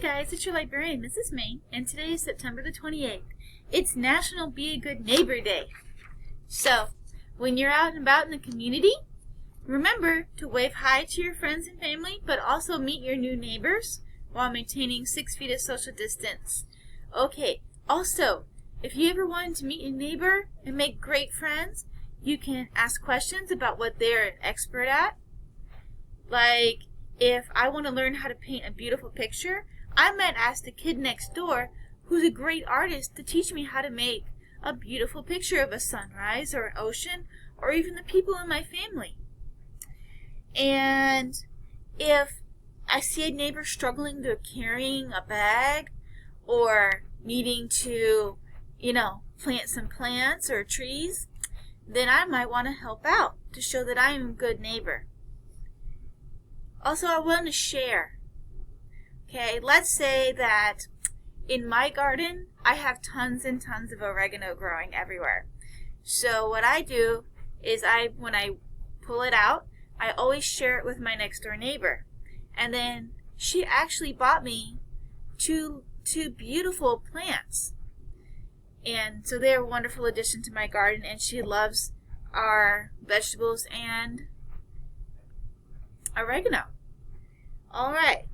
guys, it's your librarian, Mrs. Main, and today is September the 28th. It's National Be a Good Neighbor Day. So, when you're out and about in the community, remember to wave hi to your friends and family, but also meet your new neighbors while maintaining 6 feet of social distance. Okay, also, if you ever wanted to meet a neighbor and make great friends, you can ask questions about what they're an expert at. Like, if I want to learn how to paint a beautiful picture, I might ask the kid next door, who's a great artist, to teach me how to make a beautiful picture of a sunrise or an ocean or even the people in my family. And if I see a neighbor struggling to carrying a bag or needing to, plant some plants or trees, then I might want to help out to show that I am a good neighbor. Also, I want to share. Okay, let's say that in my garden, I have tons and tons of oregano growing everywhere. So what I do is when I pull it out, I always share it with my next door neighbor. And then she actually bought me two beautiful plants. And so they're a wonderful addition to my garden, and she loves our vegetables and oregano. Alright,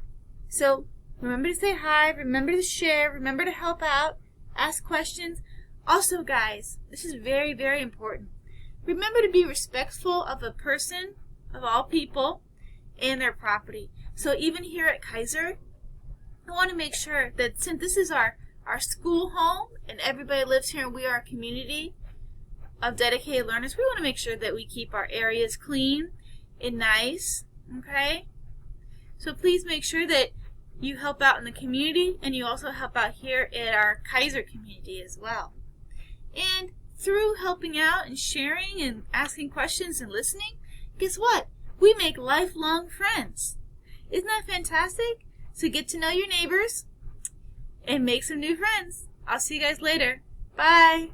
so remember to say hi, remember to share, remember to help out, ask questions. Also, guys, this is very, very important. Remember to be respectful of a person, of all people, and their property. So even here at Kaiser, I want to make sure that since this is our school home and everybody lives here and we are a community of dedicated learners, we want to make sure that we keep our areas clean and nice, okay? So please make sure that you help out in the community and you also help out here at our Kaiser community as well. And through helping out and sharing and asking questions and listening, guess what? We make lifelong friends. Isn't that fantastic? So get to know your neighbors and make some new friends. I'll see you guys later. Bye.